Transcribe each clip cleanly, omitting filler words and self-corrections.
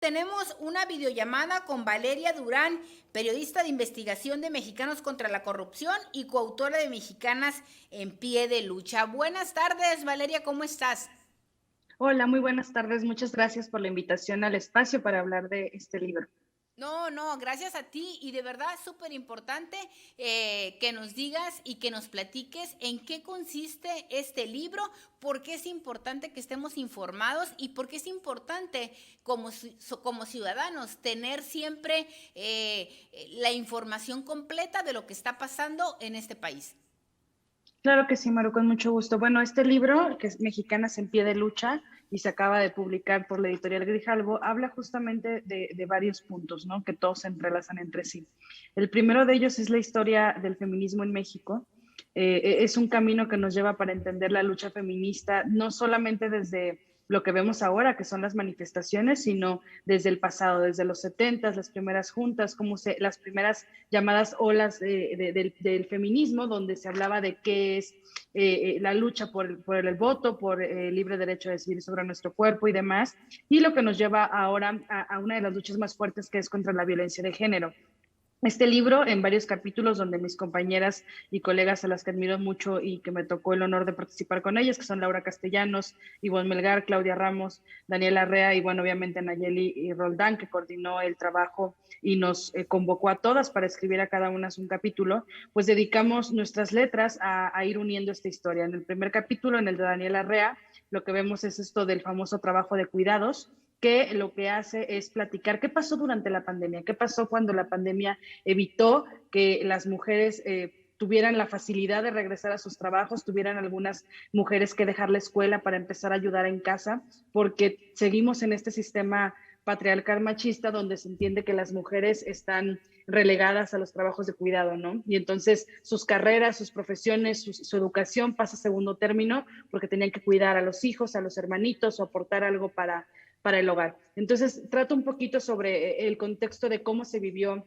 Tenemos una videollamada con Valeria Durán, periodista de investigación de Mexicanos contra la Corrupción y coautora de Mexicanas en Pie de Lucha. Buenas tardes, Valeria, ¿cómo estás? Hola, muy buenas tardes. Muchas gracias por la invitación al espacio para hablar de este libro. No, gracias a ti y de verdad súper importante que nos digas y que nos platiques en qué consiste este libro, por qué es importante que estemos informados y por qué es importante como ciudadanos tener siempre la información completa de lo que está pasando en este país. Claro que sí, Maru, con mucho gusto. Bueno, este libro, que es Mexicanas en Pie de Lucha y se acaba de publicar por la editorial Grijalbo, habla justamente de varios puntos, ¿no? Que todos se entrelazan entre sí. El primero de ellos es la historia del feminismo en México. Es un camino que nos lleva para entender la lucha feminista, no solamente desde lo que vemos ahora, que son las manifestaciones, sino desde el pasado, desde los 70, las primeras juntas, las primeras llamadas olas del feminismo, donde se hablaba de qué es la lucha por el voto, por el libre derecho a decidir sobre nuestro cuerpo y demás, y lo que nos lleva ahora a una de las luchas más fuertes, que es contra la violencia de género. Este libro, en varios capítulos donde mis compañeras y colegas a las que admiro mucho y que me tocó el honor de participar con ellas, que son Laura Castellanos, Ivonne Melgar, Claudia Ramos, Daniela Arrea y bueno, obviamente Nayeli y Roldán, que coordinó el trabajo y nos convocó a todas para escribir a cada una un capítulo, pues dedicamos nuestras letras a ir uniendo esta historia. En el primer capítulo, en el de Daniela Arrea, lo que vemos es esto del famoso trabajo de cuidados, que lo que hace es platicar qué pasó durante la pandemia, qué pasó cuando la pandemia evitó que las mujeres tuvieran la facilidad de regresar a sus trabajos, tuvieran algunas mujeres que dejar la escuela para empezar a ayudar en casa, porque seguimos en este sistema patriarcal machista donde se entiende que las mujeres están relegadas a los trabajos de cuidado, ¿no? Y entonces sus carreras, sus profesiones, su educación pasa a segundo término porque tenían que cuidar a los hijos, a los hermanitos o aportar algo para el hogar. Entonces, trato un poquito sobre el contexto de cómo se vivió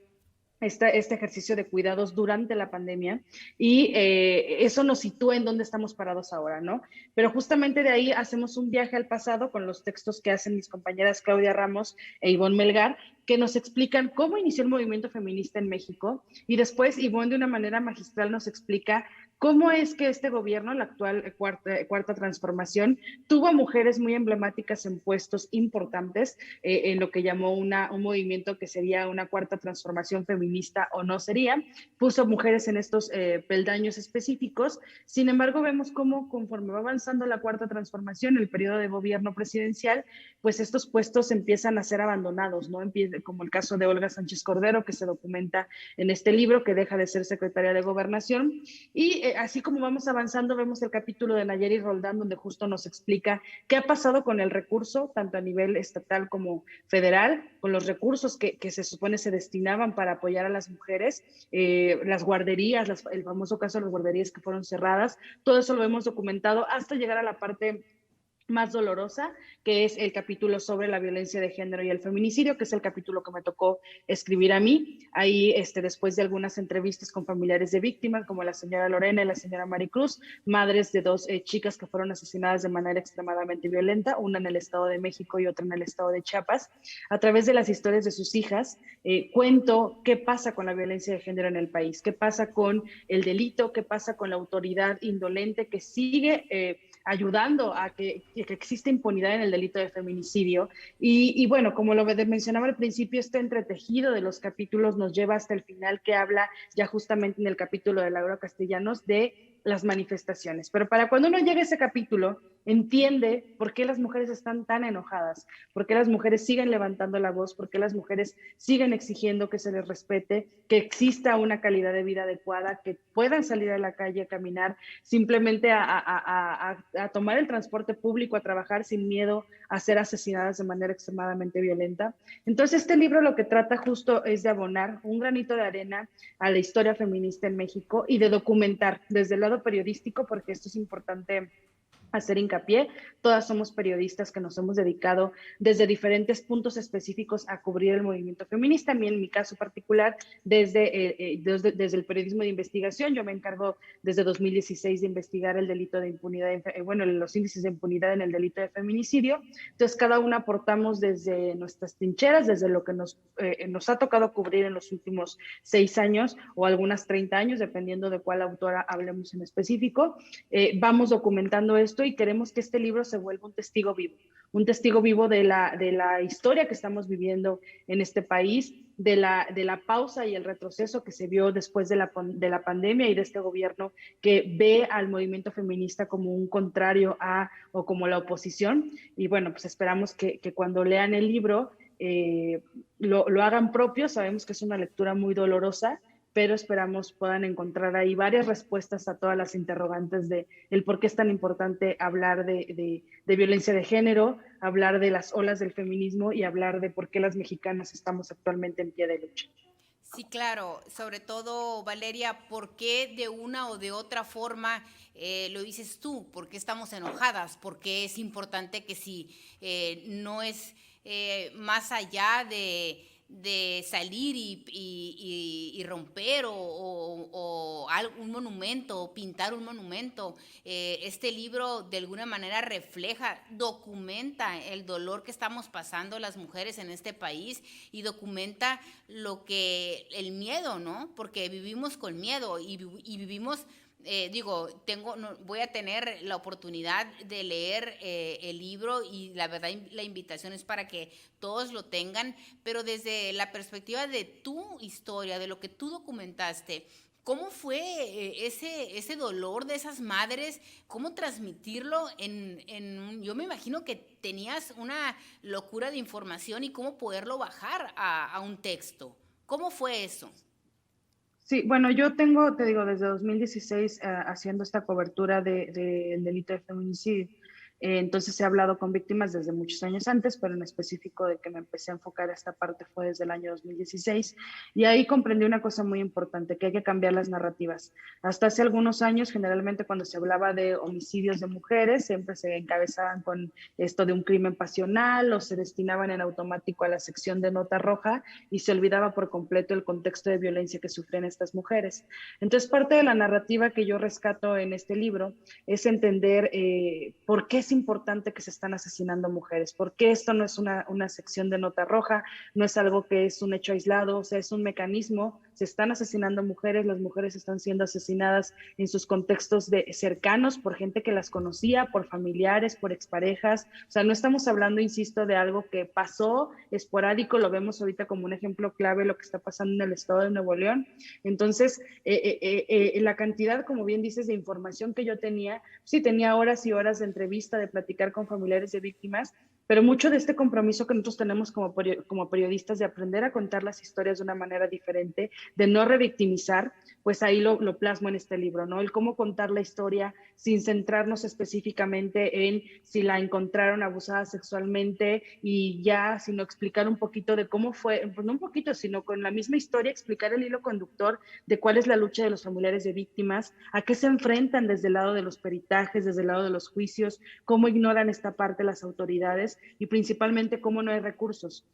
este ejercicio de cuidados durante la pandemia y eso nos sitúa en dónde estamos parados ahora, ¿no? Pero justamente de ahí hacemos un viaje al pasado con los textos que hacen mis compañeras Claudia Ramos e Ivonne Melgar, que nos explican cómo inició el movimiento feminista en México y después Ivonne de una manera magistral nos explica cómo es que este gobierno, la actual cuarta transformación, tuvo a mujeres muy emblemáticas en puestos importantes en lo que llamó un movimiento que sería una cuarta transformación feminista o no sería, puso mujeres en estos peldaños específicos. Sin embargo, vemos cómo conforme va avanzando la cuarta transformación, el periodo de gobierno presidencial, pues estos puestos empiezan a ser abandonados, ¿no? Como el caso de Olga Sánchez Cordero, que se documenta en este libro, que deja de ser secretaria de Gobernación. Y así como vamos avanzando, vemos el capítulo de Nayeli Roldán, donde justo nos explica qué ha pasado con el recurso, tanto a nivel estatal como federal, con los recursos que se supone se destinaban para apoyar a las mujeres, las guarderías, el famoso caso de las guarderías que fueron cerradas, todo eso lo hemos documentado hasta llegar a la parte más dolorosa, que es el capítulo sobre la violencia de género y el feminicidio, que es el capítulo que me tocó escribir a mí. Ahí, después de algunas entrevistas con familiares de víctimas, como la señora Lorena y la señora Maricruz, madres de dos chicas que fueron asesinadas de manera extremadamente violenta, una en el Estado de México y otra en el Estado de Chiapas, a través de las historias de sus hijas, cuento qué pasa con la violencia de género en el país, qué pasa con el delito, qué pasa con la autoridad indolente que sigue ayudando a que existe impunidad en el delito de feminicidio. Y bueno, como lo mencionaba al principio, este entretejido de los capítulos nos lleva hasta el final, que habla ya justamente en el capítulo de Laura Castellanos de las manifestaciones. Pero para cuando uno llega a ese capítulo, entiende por qué las mujeres están tan enojadas, por qué las mujeres siguen levantando la voz, por qué las mujeres siguen exigiendo que se les respete, que exista una calidad de vida adecuada, que puedan salir a la calle a caminar, simplemente a tomar el transporte público, a trabajar sin miedo a ser asesinadas de manera extremadamente violenta. Entonces, este libro lo que trata justo es de abonar un granito de arena a la historia feminista en México y de documentar desde el lado periodístico, porque esto es importante hacer hincapié. Todas somos periodistas que nos hemos dedicado desde diferentes puntos específicos a cubrir el movimiento feminista. A mí, en mi caso particular, desde el periodismo de investigación, yo me encargo desde 2016 de investigar el delito de impunidad, los índices de impunidad en el delito de feminicidio. Entonces, cada una aportamos desde nuestras trincheras, desde lo que nos ha tocado cubrir en los últimos 6 años o algunas 30 años, dependiendo de cuál autora hablemos en específico. Vamos documentando esto y queremos que este libro se vuelva un testigo vivo de la historia que estamos viviendo en este país, de la pausa y el retroceso que se vio después de la pandemia y de este gobierno que ve al movimiento feminista como un contrario o como la oposición. Y bueno, pues esperamos que cuando lean el libro lo hagan propio. Sabemos que es una lectura muy dolorosa, pero esperamos puedan encontrar ahí varias respuestas a todas las interrogantes de el por qué es tan importante hablar de violencia de género, hablar de las olas del feminismo y hablar de por qué las mexicanas estamos actualmente en pie de lucha. Sí, claro, sobre todo, Valeria, ¿por qué de una o de otra forma lo dices tú? ¿Por qué estamos enojadas? Porque es importante que si no es más allá de salir y romper o un monumento o pintar un monumento. Este libro de alguna manera refleja, documenta el dolor que estamos pasando las mujeres en este país y documenta el miedo, ¿no? Porque vivimos con miedo y vivimos... voy a tener la oportunidad de leer el libro y la verdad la invitación es para que todos lo tengan, pero desde la perspectiva de tu historia, de lo que tú documentaste, ¿cómo fue ese dolor de esas madres? ¿Cómo transmitirlo yo me imagino que tenías una locura de información y cómo poderlo bajar a un texto? ¿Cómo fue eso? Sí, bueno, yo te digo, desde 2016 haciendo esta cobertura del delito de feminicidio. Entonces he hablado con víctimas desde muchos años antes, pero en específico de que me empecé a enfocar a esta parte fue desde el año 2016. Y ahí comprendí una cosa muy importante, que hay que cambiar las narrativas. Hasta hace algunos años, generalmente cuando se hablaba de homicidios de mujeres, siempre se encabezaban con esto de un crimen pasional o se destinaban en automático a la sección de nota roja y se olvidaba por completo el contexto de violencia que sufren estas mujeres. Entonces, parte de la narrativa que yo rescato en este libro es entender por qué es importante que se están asesinando mujeres, porque esto no es una sección de nota roja, no es algo que es un hecho aislado, o sea, es un mecanismo, se están asesinando mujeres, las mujeres están siendo asesinadas en sus contextos cercanos por gente que las conocía, por familiares, por exparejas, o sea, no estamos hablando, insisto, de algo que pasó esporádico, lo vemos ahorita como un ejemplo clave lo que está pasando en el estado de Nuevo León. Entonces, la cantidad, como bien dices, de información que yo tenía, sí, tenía horas y horas de entrevista, de platicar con familiares de víctimas, pero mucho de este compromiso que nosotros tenemos como periodistas de aprender a contar las historias de una manera diferente, de no revictimizar, pues ahí lo plasmo en este libro, ¿no? El cómo contar la historia sin centrarnos específicamente en si la encontraron abusada sexualmente y ya, sino explicar un poquito de cómo fue, pues no un poquito, sino con la misma historia, explicar el hilo conductor de cuál es la lucha de los familiares de víctimas, a qué se enfrentan desde el lado de los peritajes, desde el lado de los juicios, cómo ignoran esta parte las autoridades y principalmente cómo no hay recursos.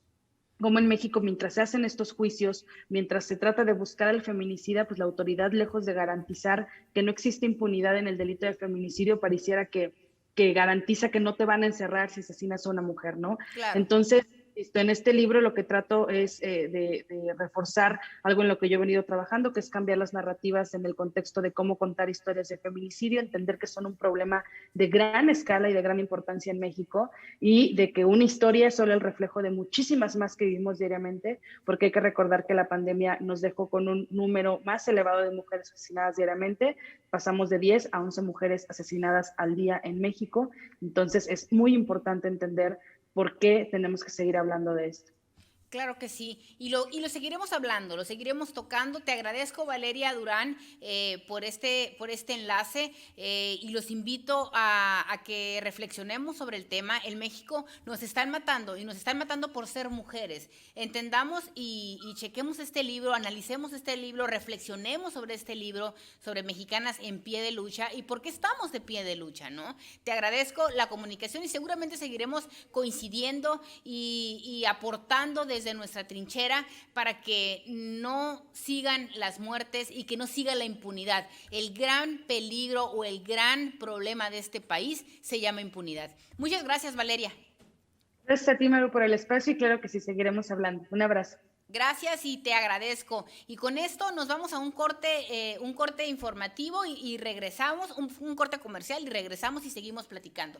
Como en México, mientras se hacen estos juicios, mientras se trata de buscar al feminicida, pues la autoridad, lejos de garantizar que no existe impunidad en el delito de feminicidio, pareciera que garantiza que no te van a encerrar si asesinas a una mujer, ¿no? Claro. Entonces, en este libro lo que trato es de reforzar algo en lo que yo he venido trabajando, que es cambiar las narrativas en el contexto de cómo contar historias de feminicidio, entender que son un problema de gran escala y de gran importancia en México y de que una historia es solo el reflejo de muchísimas más que vivimos diariamente, porque hay que recordar que la pandemia nos dejó con un número más elevado de mujeres asesinadas diariamente, pasamos de 10 a 11 mujeres asesinadas al día en México, entonces es muy importante entender ¿por qué tenemos que seguir hablando de esto? Claro que sí, y lo seguiremos hablando, lo seguiremos tocando. Te agradezco, Valeria Durán, por este enlace, y los invito a que reflexionemos sobre el tema. En México nos están matando, y nos están matando por ser mujeres. Entendamos y chequemos este libro, analicemos este libro, reflexionemos sobre este libro, sobre mexicanas en pie de lucha y por qué estamos de pie de lucha, ¿no? Te agradezco la comunicación y seguramente seguiremos coincidiendo y aportando desde nuestra trinchera para que no sigan las muertes y que no siga la impunidad. El gran peligro o el gran problema de este país se llama impunidad. Muchas gracias, Valeria. Gracias a ti, Maru, por el espacio y claro que sí, seguiremos hablando. Un abrazo. Gracias y te agradezco. Y con esto nos vamos a un corte informativo y regresamos, un corte comercial y regresamos y seguimos platicando.